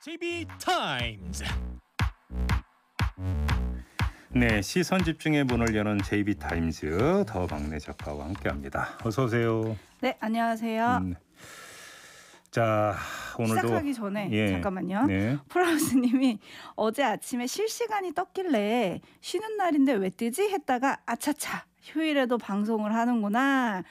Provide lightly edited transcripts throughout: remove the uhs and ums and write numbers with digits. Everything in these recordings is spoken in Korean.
JB타임즈. 네, 시선 집중의 문을 여는 JB타임즈 더 막내 작가와 함께합니다. 어서 오세요. 네, 안녕하세요. 자, 오늘도 시작하기 전에 잠깐만요. 네. 프라우스님이 어제 아침에 실시간이 떴길래 쉬는 날인데 왜 뜨지? 했다가 아차차 휴일에도 방송을 하는구나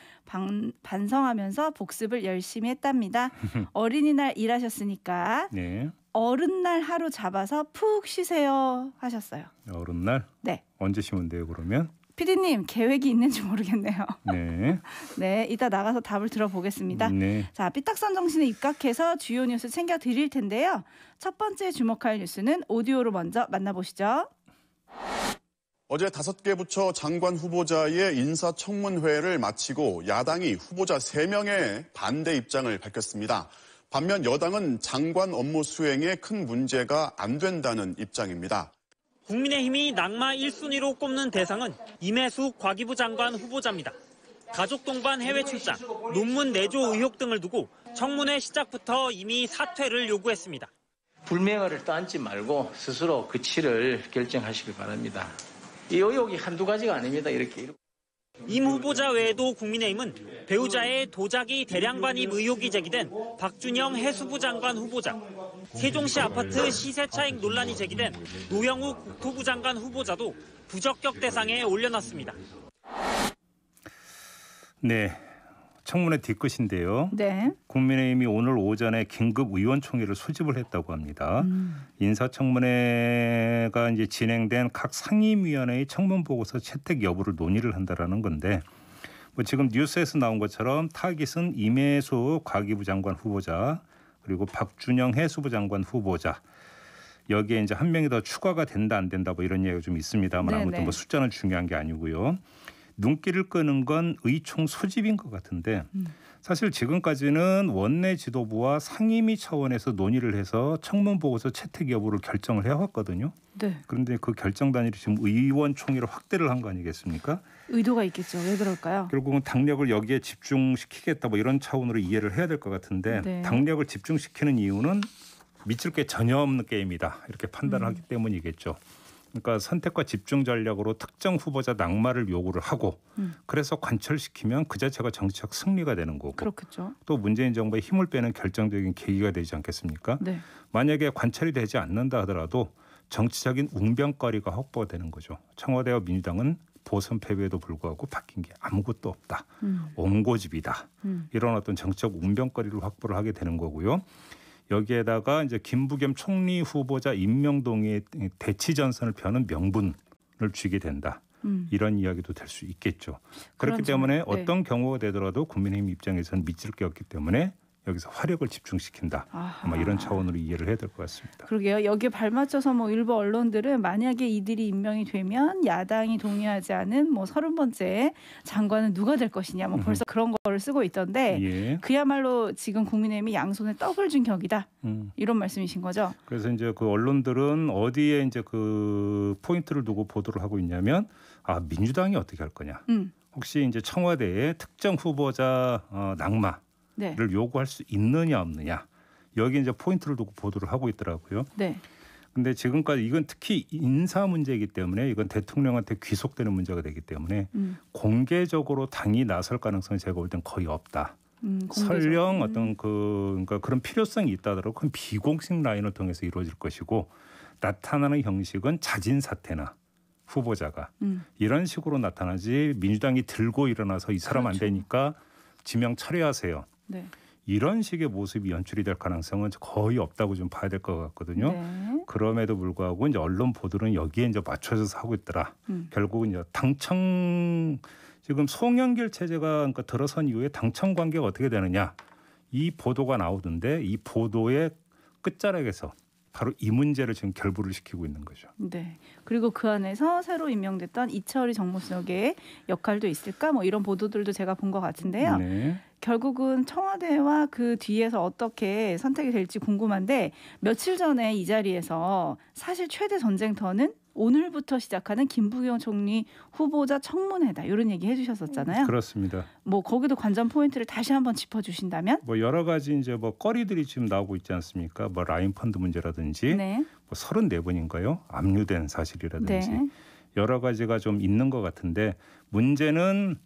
반성하면서 복습을 열심히 했답니다. 어린이날 일하셨으니까 네. 어른날 하루 잡아서 푹 쉬세요 하셨어요. 어른날? 네. 언제 쉬면 돼요 그러면? PD님 계획이 있는지 모르겠네요. 네. 네, 이따 나가서 답을 들어보겠습니다. 네. 자, 삐딱선 정신에 입각해서 주요 뉴스 챙겨드릴 텐데요. 첫 번째 주목할 뉴스는 오디오로 먼저 만나보시죠. 어제 5개 부처 장관 후보자의 인사청문회를 마치고 야당이 후보자 3명의 반대 입장을 밝혔습니다. 반면 여당은 장관 업무 수행에 큰 문제가 안 된다는 입장입니다. 국민의힘이 낙마 1순위로 꼽는 대상은 임혜숙 과기부 장관 후보자입니다. 가족 동반 해외 출장, 논문 내조 의혹 등을 두고 청문회 시작부터 이미 사퇴를 요구했습니다. 불명예를 떠안지 말고 스스로 그치를 결정하시길 바랍니다. 이 의혹이 한두 가지가 아닙니다. 이렇게. 임 후보자 외에도 국민의힘은 배우자의 도자기 대량 반입 의혹이 제기된 박준영 해수부 장관 후보자, 세종시 아파트 시세 차익 논란이 제기된 노영욱 국토부 장관 후보자도 부적격 대상에 올려놨습니다. 네. 청문회 뒤끝인데요. 네. 국민의힘이 오늘 오전에 긴급 의원총회를 소집을 했다고 합니다. 인사청문회가 이제 진행된 각 상임위원회의 청문보고서 채택 여부를 논의를 한다라는 건데, 뭐 지금 뉴스에서 나온 것처럼 타깃은 임혜수 과기부 장관 후보자 그리고 박준영 해수부 장관 후보자, 여기에 이제 한 명이 더 추가가 된다 안 된다 뭐 이런 얘기가 좀 있습니다만 네네. 아무튼 뭐 숫자는 중요한 게 아니고요. 눈길을 끄는 건 의총 소집인 것 같은데 사실 지금까지는 원내 지도부와 상임위 차원에서 논의를 해서 청문보고서 채택 여부를 결정을 해왔거든요. 네. 그런데 그 결정 단위를 지금 의원총회로 확대를 한 거 아니겠습니까? 의도가 있겠죠. 왜 그럴까요? 결국은 당력을 여기에 집중시키겠다 뭐 이런 차원으로 이해를 해야 될 것 같은데 네. 당력을 집중시키는 이유는 미칠 게 전혀 없는 게임이다 이렇게 판단을 하기 때문이겠죠. 그러니까 선택과 집중 전략으로 특정 후보자 낙마를 요구를 하고 그래서 관철시키면 그 자체가 정치적 승리가 되는 거고 그렇겠죠. 또 문재인 정부의 힘을 빼는 결정적인 계기가 되지 않겠습니까? 네. 만약에 관철이 되지 않는다 하더라도 정치적인 웅변거리가 확보되는 거죠. 청와대와 민주당은 보선 패배에도 불구하고 바뀐 게 아무것도 없다. 옹고집이다. 이런 어떤 정치적 웅변거리를 확보를 하게 되는 거고요. 여기에다가 이제 김부겸 총리 후보자 임명 동의의 대치 전선을 펴는 명분을 쥐게 된다. 이런 이야기도 될 수 있겠죠. 그렇기 때문에 어떤 경우가 되더라도 국민의힘 입장에서는 미칠 게 없기 때문에 여기서 화력을 집중시킨다. 아마 이런 차원으로 이해를 해야 될 것 같습니다. 그러게요. 여기에 발맞춰서 뭐 일부 언론들은 만약에 이들이 임명이 되면 야당이 동의하지 않은 뭐 30번째 장관은 누가 될 것이냐 뭐 벌써 그런 거를 쓰고 있던데 예. 그야말로 지금 국민의힘이 양손에 떡을 준 격이다. 이런 말씀이신 거죠? 그래서 이제 그 언론들은 어디에 이제 그 포인트를 두고 보도를 하고 있냐면 민주당이 어떻게 할 거냐. 혹시 이제 청와대에 특정 후보자 낙마 네. 를 요구할 수 있느냐 없느냐 여기 이제 포인트를 두고 보도를 하고 있더라고요. 네. 근데 지금까지 이건 특히 인사 문제이기 때문에 이건 대통령한테 귀속되는 문제가 되기 때문에 공개적으로 당이 나설 가능성이 제가 볼 땐 거의 없다. 설령 어떤 그러니까 그런 필요성이 있다 하더라도 그건 비공식 라인을 통해서 이루어질 것이고 나타나는 형식은 자진 사퇴나 후보자가 이런 식으로 나타나지 민주당이 들고 일어나서 이 사람 안 되니까 지명 철회하세요. 네. 이런 식의 모습이 연출이 될 가능성은 거의 없다고 좀 봐야 될 것 같거든요. 네. 그럼에도 불구하고 이제 언론 보도는 여기에 이제 맞춰져서 하고 있더라. 결국은 이제 당청 지금 송영길 체제가 그러니까 들어선 이후에 당청 관계가 어떻게 되느냐 이 보도가 나오던데 이 보도의 끝자락에서 바로 이 문제를 지금 결부를 시키고 있는 거죠. 네. 그리고 그 안에서 새로 임명됐던 이철희 정무수석의 역할도 있을까? 뭐 이런 보도들도 제가 본 것 같은데요. 네. 결국은 청와대와 그 뒤에서 어떻게 선택이 될지 궁금한데 며칠 전에 이 자리에서 사실 최대 전쟁터는 오늘부터 시작하는 김부겸 총리 후보자 청문회다. 이런 얘기 해주셨었잖아요. 그렇습니다. 뭐 거기도 관전 포인트를 다시 한번 짚어주신다면? 뭐 여러 가지 이제 뭐 거리들이 지금 나오고 있지 않습니까? 뭐 라인 펀드 문제라든지 네. 뭐 34번인가요? 압류된 사실이라든지 네. 여러 가지가 좀 있는 것 같은데 문제는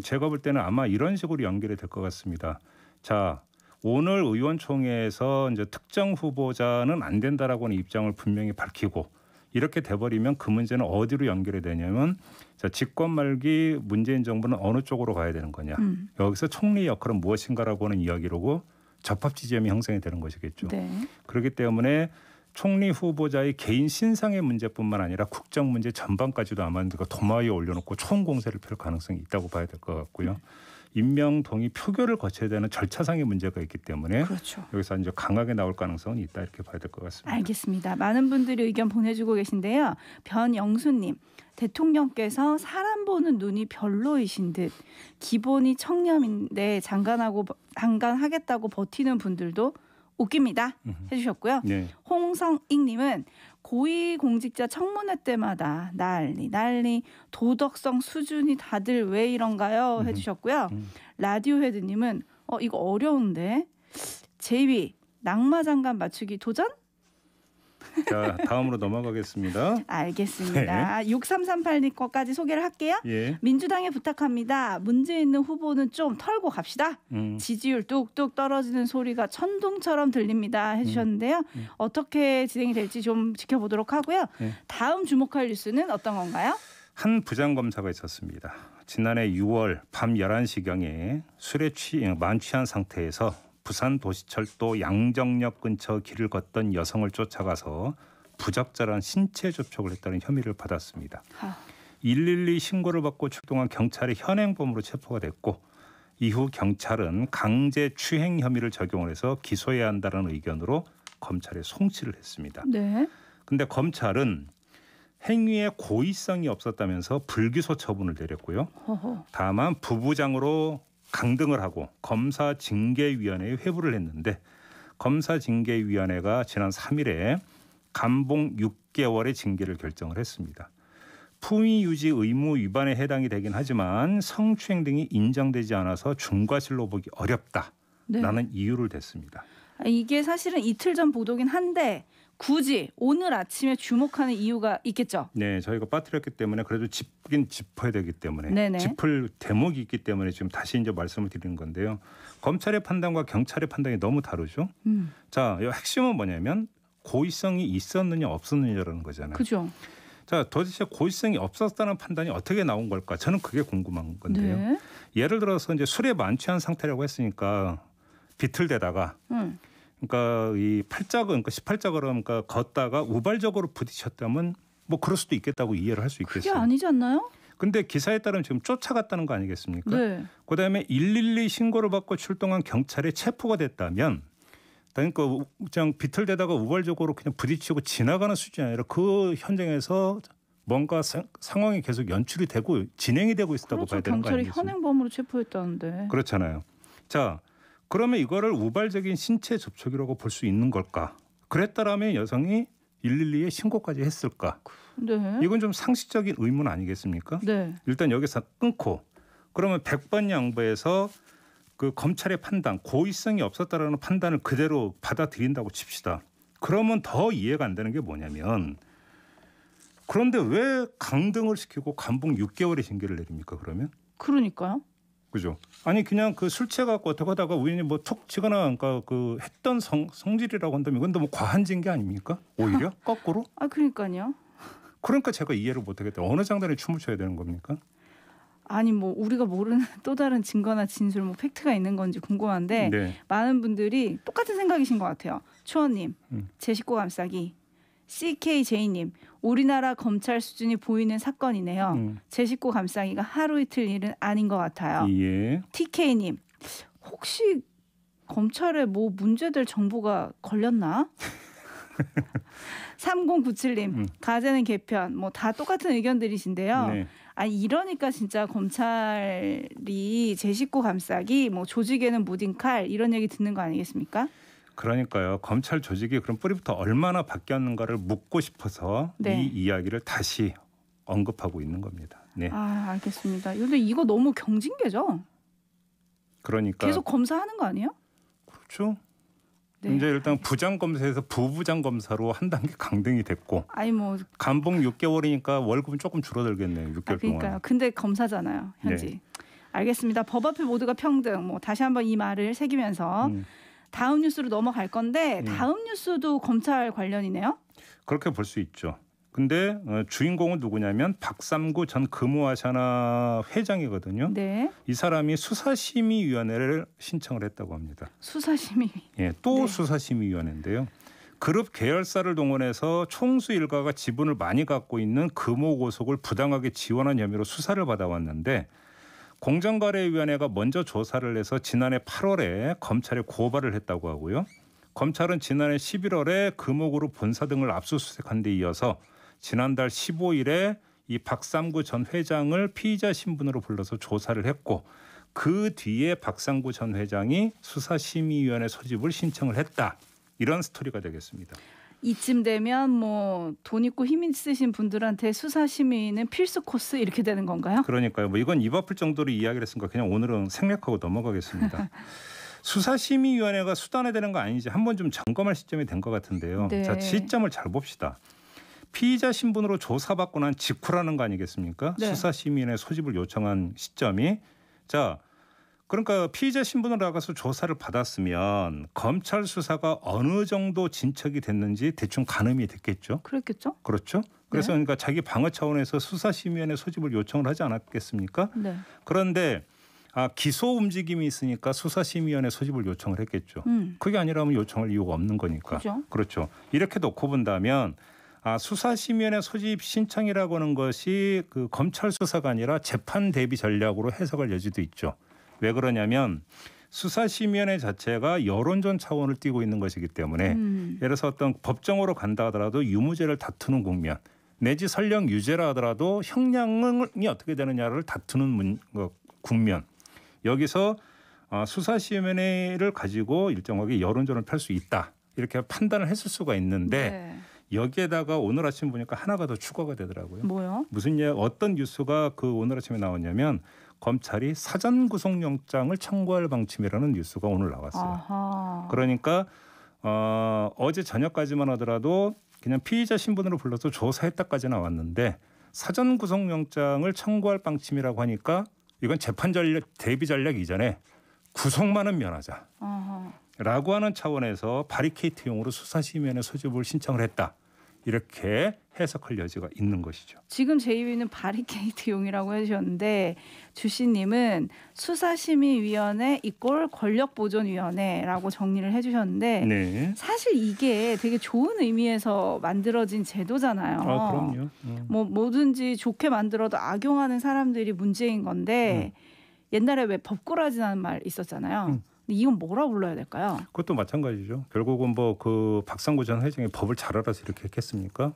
제가 볼 때는 아마 이런 식으로 연결이 될 것 같습니다. 자, 오늘 의원총회에서 이제 특정 후보자는 안 된다라고는 입장을 분명히 밝히고 이렇게 돼버리면 그 문제는 어디로 연결이 되냐면 자, 집권 말기 문재인 정부는 어느 쪽으로 가야 되는 거냐. 여기서 총리 역할은 무엇인가라고 하는 이야기로고 접합 지점이 형성이 되는 것이겠죠. 네. 그렇기 때문에 총리 후보자의 개인 신상의 문제뿐만 아니라 국정 문제 전반까지도 아마 도마 위에 올려놓고 총공세를 펼 가능성이 있다고 봐야 될 것 같고요. 임명 동의 표결을 거쳐야 되는 절차상의 문제가 있기 때문에 그렇죠. 여기서 이제 강하게 나올 가능성은 있다 이렇게 봐야 될 것 같습니다. 알겠습니다. 많은 분들이 의견 보내주고 계신데요. 변영수님, 대통령께서 사람 보는 눈이 별로이신 듯 기본이 청렴인데 장관하겠다고 버티는 분들도 웃깁니다 해주셨고요. 네. 홍성익님은 고위공직자 청문회 때마다 난리 도덕성 수준이 다들 왜 이런가요 해주셨고요. 라디오 헤드님은 이거 어려운데 제2위 낙마장관 맞추기 도전? 자, 다음으로 넘어가겠습니다. 알겠습니다. 6338님 거까지 소개를 할게요. 예. 민주당에 부탁합니다. 문제 있는 후보는 좀 털고 갑시다. 지지율 뚝뚝 떨어지는 소리가 천둥처럼 들립니다 해주셨는데요. 어떻게 진행이 될지 좀 지켜보도록 하고요. 다음 주목할 뉴스는 어떤 건가요? 한 부장검사가 있었습니다. 지난해 6월 밤 11시경에 술에 만취한 상태에서 부산도시철도 양정역 근처 길을 걷던 여성을 쫓아가서 부적절한 신체 접촉을 했다는 혐의를 받았습니다. 112 신고를 받고 출동한 경찰이 현행범으로 체포가 됐고 이후 경찰은 강제 추행 혐의를 적용을 해서 기소해야 한다는 의견으로 검찰에 송치를 했습니다. 네. 근데 검찰은 행위에 고의성이 없었다면서 불기소 처분을 내렸고요. 다만 부부장으로 강등을 하고 검사징계위원회에 회부를 했는데 검사징계위원회가 지난 3일에 감봉 6개월의 징계를 결정을 했습니다. 품위 유지 의무 위반에 해당이 되긴 하지만 성추행 등이 인정되지 않아서 중과실로 보기 어렵다라는 이유를 댔습니다. 이게 사실은 이틀 전 보도긴 한데 굳이 오늘 아침에 주목하는 이유가 있겠죠? 네, 저희가 빠뜨렸기 때문에 그래도 짚긴 짚어야 되기 때문에 네네. 짚을 대목이 있기 때문에 지금 다시 이제 말씀을 드리는 건데요. 검찰의 판단과 경찰의 판단이 너무 다르죠. 자, 이 핵심은 뭐냐면 고의성이 있었느냐 없었느냐라는 거잖아요. 그죠. 자, 도대체 고의성이 없었다는 판단이 어떻게 나온 걸까? 저는 그게 궁금한 건데요. 네. 예를 들어서 이제 술에 만취한 상태라고 했으니까 비틀대다가 그러니까 이 팔자가 그러니까 18자가 그러니까 걷다가 우발적으로 부딪혔다면 뭐 그럴 수도 있겠다고 이해를 할 수 그게 있겠어요. 아니지 않나요? 근데 기사에 따르면 지금 쫓아갔다는 거 아니겠습니까? 네. 그다음에 112 신고를 받고 출동한 경찰에 체포가 됐다면 그러니까 그냥 비틀대다가 우발적으로 그냥 부딪히고 지나가는 수준이 아니라 그 현장에서 뭔가 상황이 계속 연출이 되고 진행이 되고 있었다고 그렇죠. 봐야 되는 거 경찰이 아니겠습니까? 현행범으로 체포했다는데. 그렇잖아요. 자, 그러면 이거를 우발적인 신체 접촉이라고 볼 수 있는 걸까? 그랬다라면 여성이 112에 신고까지 했을까? 네. 이건 좀 상식적인 의문 아니겠습니까? 네. 일단 여기서 끊고 그러면 100번 양보해서 그 검찰의 판단, 고의성이 없었다라는 판단을 그대로 받아들인다고 칩시다. 그러면 더 이해가 안 되는 게 뭐냐면 그런데 왜 강등을 시키고 감봉 6개월의 징계를 내립니까? 그러면? 그러니까요. 그죠? 아니 그냥 그 술 취해갖고 어떻게 하다가 우연히 뭐 톡 치거나 그러니까 그 했던 성질이라고 한다면 이건 너무 과한 징계 아닙니까? 오히려 거꾸로? 아 그러니까요. 그러니까 제가 이해를 못하겠다. 어느 장단에 춤을 춰야 되는 겁니까? 아니 뭐 우리가 모르는 또 다른 증거나 진술 뭐 팩트가 있는 건지 궁금한데 네. 많은 분들이 똑같은 생각이신 것 같아요. 추원님, 제 식구 감싸기. CKJ님, 우리나라 검찰 수준이 보이는 사건이네요. 제 식구 감싸기가 하루 이틀 일은 아닌 것 같아요. 예. TK님, 혹시 검찰에 뭐 문제될 정보가 걸렸나? 3097님, 가재는 개편, 뭐 다 똑같은 의견들이신데요. 네. 아니 이러니까 진짜 검찰이 제 식구 감싸기, 뭐 조직에는 무딘 칼 이런 얘기 듣는 거 아니겠습니까? 그러니까요. 검찰 조직이 그럼 뿌리부터 얼마나 바뀌었는가를 묻고 싶어서 네. 이 이야기를 다시 언급하고 있는 겁니다. 네. 아, 알겠습니다. 근데 이거 너무 경징계죠? 그러니까 계속 검사하는 거 아니에요? 그렇죠. 네. 이제 일단 부장 검사에서 부부장 검사로 한 단계 강등이 됐고 아니 뭐 감봉 6개월이니까 월급은 조금 줄어들겠네요. 6개월 그러니까요. 동안. 근데 검사잖아요, 현지. 네. 알겠습니다. 법 앞에 모두가 평등. 뭐 다시 한번 이 말을 새기면서 다음 뉴스로 넘어갈 건데 다음 뉴스도 검찰 관련이네요. 그렇게 볼 수 있죠. 근데 주인공은 누구냐면 박삼구 전 금호아샤나 회장이거든요. 네. 이 사람이 수사심의위원회를 신청을 했다고 합니다. 수사심의. 예, 또 네. 수사심의위원회인데요. 그룹 계열사를 동원해서 총수 일가가 지분을 많이 갖고 있는 금호고속을 부당하게 지원한 혐의로 수사를 받아왔는데 공정거래위원회가 먼저 조사를 해서 지난해 8월에 검찰에 고발을 했다고 하고요. 검찰은 지난해 11월에 금호그룹 본사 등을 압수수색한 데 이어서 지난달 15일에 이 박삼구 전 회장을 피의자 신분으로 불러서 조사를 했고 그 뒤에 박삼구 전 회장이 수사심의위원회 소집을 신청을 했다. 이런 스토리가 되겠습니다. 이쯤 되면 뭐 돈 있고 힘 있으신 분들한테 수사심의는 필수 코스 이렇게 되는 건가요? 그러니까요. 뭐 이건 입 아플 정도로 이야기를 했으니까 그냥 오늘은 생략하고 넘어가겠습니다. 수사심의위원회가 수단화되는 거 아닌지 한번 좀 점검할 시점이 된 것 같은데요. 네. 자, 시점을 잘 봅시다. 피의자 신분으로 조사받고 난 직후라는 거 아니겠습니까? 네. 수사심의위원회 소집을 요청한 시점이. 자, 그러니까 피의자 신분으로 나가서 조사를 받았으면 검찰 수사가 어느 정도 진척이 됐는지 대충 가늠이 됐겠죠. 그랬겠죠? 그렇죠. 그래서 네. 그러니까 자기 방어 차원에서 수사심의위원회 소집을 요청을 하지 않았겠습니까? 네. 그런데 기소 움직임이 있으니까 수사심의위원회 소집을 요청을 했겠죠. 그게 아니라면 요청할 이유가 없는 거니까. 그죠. 그렇죠. 이렇게 놓고 본다면 수사심의위원회 소집 신청이라고 하는 것이 그 검찰 수사가 아니라 재판 대비 전략으로 해석할 여지도 있죠. 왜 그러냐면 수사심의위원회 자체가 여론전 차원을 띠고 있는 것이기 때문에 예를 들어서 어떤 법정으로 간다 하더라도 유무죄를 다투는 국면 내지 설령 유죄라 하더라도 형량이 어떻게 되느냐를 다투는 국면 여기서 수사심의위원회를 가지고 일정하게 여론전을 펼 수 있다. 이렇게 판단을 했을 수가 있는데 네. 여기에다가 오늘 아침 보니까 하나가 더 추가가 되더라고요. 뭐요? 어떤 뉴스가 그 오늘 아침에 나왔냐면 검찰이 사전 구속영장을 청구할 방침이라는 뉴스가 오늘 나왔어요. 아하. 그러니까 어제 저녁까지만 하더라도 그냥 피의자 신분으로 불러서 조사했다까지 나왔는데 사전 구속영장을 청구할 방침이라고 하니까 이건 재판 전략 대비 전략 이전에 구속만은 면하자. 아하. 라고 하는 차원에서 바리케이트용으로 수사심의위원회 소집을 신청을 했다. 이렇게 해석할 여지가 있는 것이죠. 지금 제2위는 바리케이트용이라고 해주셨는데 주씨님은 수사심의위원회 이꼴 권력보존위원회라고 정리를 해주셨는데 네. 사실 이게 되게 좋은 의미에서 만들어진 제도잖아요. 그럼요. 뭐 뭐든지 좋게 만들어도 악용하는 사람들이 문제인 건데 옛날에 왜 법꾸라지라는 말 있었잖아요. 근데 이건 뭐라 불러야 될까요? 그것도 마찬가지죠. 결국은 뭐 그 박상구 전 회장이 법을 잘 알아서 이렇게 했겠습니까?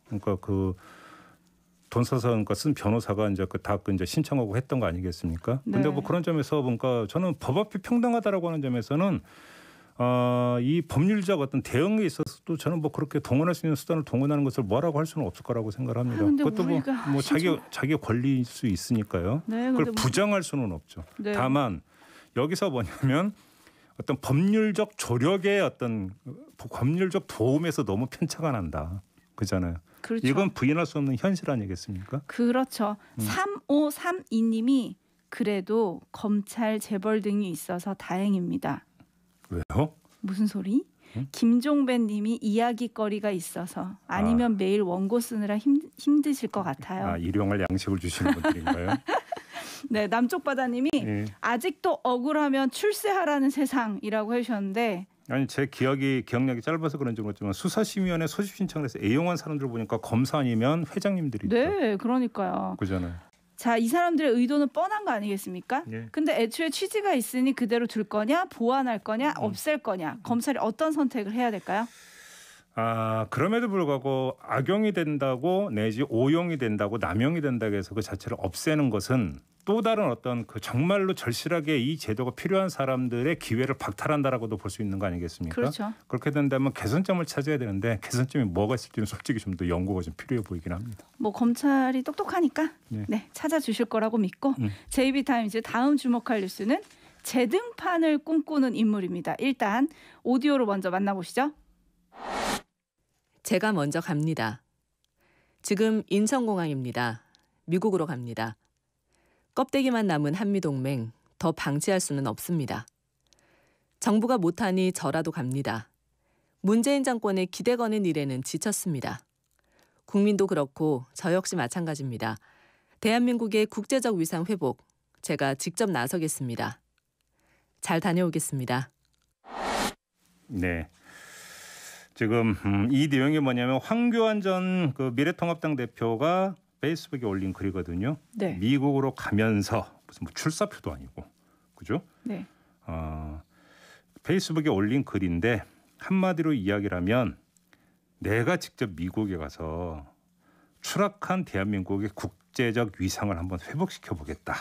그러니까 그 돈 써서 그러니까 쓴 변호사가 이제 이제 신청하고 했던 거 아니겠습니까? 근데 네. 뭐 그런 점에서 보니까 저는 법 앞이 평등하다라고 하는 점에서는 이 법률적 어떤 대응에 있어서도 저는 뭐 그렇게 동원할 수 있는 수단을 동원하는 것을 뭐라고 할 수는 없을 거라고 생각을 합니다. 근데 그것도 우리가 뭐 자기 권리일 수 있으니까요. 네, 그걸 근데 부정할 수는 없죠. 네. 다만 여기서 뭐냐면 어떤 법률적 조력의 어떤 법률적 도움에서 너무 편차가 난다. 그잖아요. 그렇죠. 이건 부인할 수 없는 현실 아니겠습니까? 그렇죠. 3532님이 그래도 검찰 재벌 등이 있어서 다행입니다. 왜요? 무슨 소리? 김종배님이 이야기거리가 있어서 아니면 매일 원고 쓰느라 힘드실 것 같아요. 일용할 양식을 주시는 분들인가요? 네, 남쪽바다님이 아직도 억울하면 출세하라는 세상이라고 해주셨는데 아니 제 기억력이 짧아서 그런지 모르지만 수사심의위원회 소집 신청을 해서 애용한 사람들 보니까 검사 아니면 회장님들이죠. 네, 그러니까요. 그잖아요. 자, 이 사람들의 의도는 뻔한 거 아니겠습니까? 예. 근데 애초에 취지가 있으니 그대로 둘 거냐, 보완할 거냐, 없앨 거냐, 검찰이 어떤 선택을 해야 될까요? 그럼에도 불구하고 악용이 된다고 내지 오용이 된다고 남용이 된다고 해서 그 자체를 없애는 것은 또 다른 어떤 그 정말로 절실하게 이 제도가 필요한 사람들의 기회를 박탈한다라고도 볼 수 있는 거 아니겠습니까? 그렇죠. 그렇게 된다면 개선점을 찾아야 되는데 개선점이 뭐가 있을지는 솔직히 좀 더 연구가 좀 필요해 보이긴 합니다. 뭐 검찰이 똑똑하니까 네, 찾아주실 거라고 믿고 JB타임즈 다음 주목할 뉴스는 재등판을 꿈꾸는 인물입니다. 일단 오디오로 먼저 만나보시죠. 제가 먼저 갑니다. 지금 인천공항입니다. 미국으로 갑니다. 껍데기만 남은 한미동맹 더 방치할 수는 없습니다. 정부가 못하니 저라도 갑니다. 문재인 정권에 기대 거는 일에는 지쳤습니다. 국민도 그렇고 저 역시 마찬가지입니다. 대한민국의 국제적 위상 회복 제가 직접 나서겠습니다. 잘 다녀오겠습니다. 네. 지금 이 내용이 뭐냐면 황교안 전 그 미래통합당 대표가 페이스북에 올린 글이거든요. 네. 미국으로 가면서 무슨 뭐 출사표도 아니고, 그죠? 네. 페이스북에 올린 글인데 한마디로 이야기를 하면 내가 직접 미국에 가서 추락한 대한민국의 국제적 위상을 한번 회복시켜 보겠다.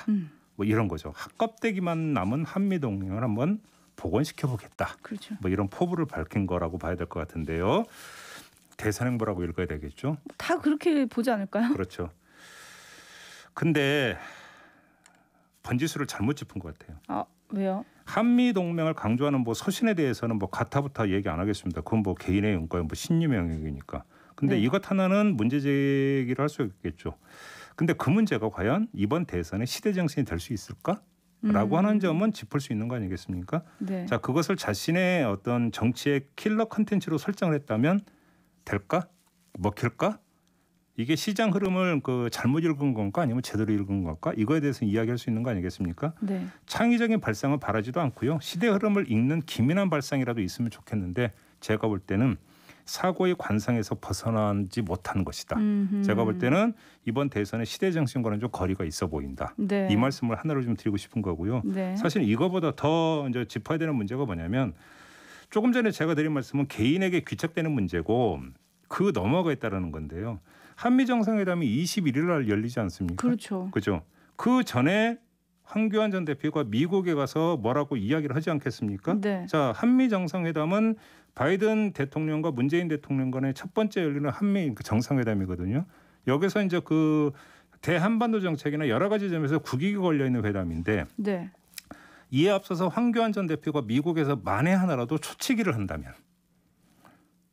뭐 이런 거죠. 껍데기만 남은 한미동맹을 한번 복원시켜 보겠다. 그렇죠. 뭐 이런 포부를 밝힌 거라고 봐야 될 것 같은데요. 대선행보라고 읽어야 되겠죠. 다 그렇게 보지 않을까요? 그렇죠. 근데 번지수를 잘못 짚은 것 같아요. 아, 왜요? 한미 동맹을 강조하는 뭐 서신에 대해서는 뭐 가타부타 얘기 안 하겠습니다. 그건 뭐 개인의 영가요, 뭐 신념의 영역이니까. 근데 네. 이것 하나는 문제 제기를 할 수 있겠죠. 근데 그 문제가 과연 이번 대선의 시대 정신이 될 수 있을까라고 하는 점은 짚을 수 있는 거 아니겠습니까? 네. 자, 그것을 자신의 어떤 정치의 킬러 컨텐츠로 설정을 했다면 될까? 먹힐까? 이게 시장 흐름을 그 잘못 읽은 건가 아니면 제대로 읽은 건가? 이거에 대해서 이야기할 수 있는 거 아니겠습니까? 네. 창의적인 발상은 바라지도 않고요. 시대 흐름을 읽는 기민한 발상이라도 있으면 좋겠는데 제가 볼 때는 사고의 관상에서 벗어나지 못하는 것이다. 제가 볼 때는 이번 대선의 시대 정신과는 좀 거리가 있어 보인다. 네. 이 말씀을 하나로 좀 드리고 싶은 거고요. 네. 사실 이거보다 더 이제 짚어야 되는 문제가 뭐냐면 조금 전에 제가 드린 말씀은 개인에게 귀착되는 문제고 그 너머가 있다라는 건데요. 한미 정상회담이 21일 날 열리지 않습니까? 그렇죠. 그죠. 그 전에 황교안 전 대표가 미국에 가서 뭐라고 이야기를 하지 않겠습니까? 네. 자, 한미 정상회담은 바이든 대통령과 문재인 대통령 간의 첫 번째 열리는 한미 정상회담이거든요. 여기서 이제 그 대한반도 정책이나 여러 가지 점에서 국익이 걸려 있는 회담인데 네. 이에 앞서서 황교안 전 대표가 미국에서 만에 하나라도 초치기를 한다면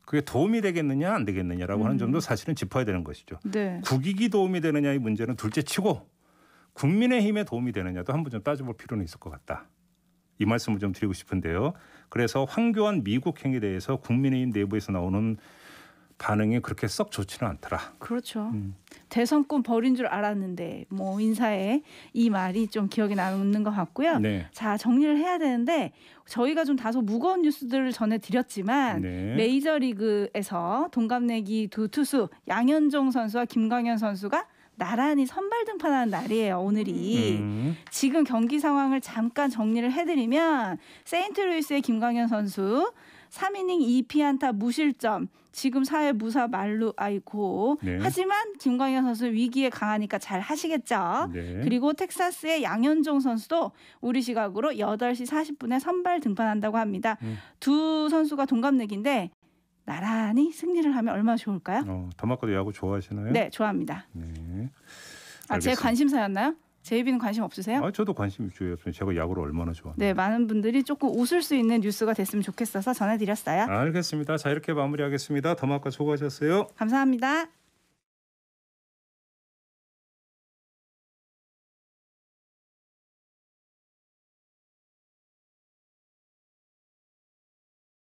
그게 도움이 되겠느냐 안 되겠느냐라고 하는 점도 사실은 짚어야 되는 것이죠. 네. 국익이 도움이 되느냐의 문제는 둘째치고 국민의힘에 도움이 되느냐도 한번 좀 따져볼 필요는 있을 것 같다. 이 말씀을 좀 드리고 싶은데요. 그래서 황교안 미국 행위에 대해서 국민의힘 내부에서 나오는 반응이 그렇게 썩 좋지는 않더라. 그렇죠. 대선권 버린 줄 알았는데 뭐 인사에 이 말이 좀 기억에 남는 것 같고요. 네. 자, 정리를 해야 되는데 저희가 좀 다소 무거운 뉴스들을 전해드렸지만 네. 메이저리그에서 동갑내기 두 투수 양현종 선수와 김광현 선수가 나란히 선발 등판하는 날이에요. 오늘이. 지금 경기 상황을 잠깐 정리를 해드리면 세인트루이스의 김광현 선수 3이닝 2피안타 무실점. 지금 4회 무사 만루 아이고. 네. 하지만 김광현 선수 위기에 강하니까 잘 하시겠죠. 네. 그리고 텍사스의 양현종 선수도 우리 시각으로 8시 40분에 선발 등판한다고 합니다. 두 선수가 동갑내기인데 나란히 승리를 하면 얼마나 좋을까요? 더마카도 야구 좋아하시나요? 네, 좋아합니다. 네. 아, 제 관심사였나요? 제이비는 관심 없으세요? 저도 관심 있죠. 제가 야구를 얼마나 좋아하는지. 네, 많은 분들이 조금 웃을 수 있는 뉴스가 됐으면 좋겠어서 전해드렸어요. 알겠습니다. 자, 이렇게 마무리하겠습니다. 더마카 수고하셨어요. 감사합니다.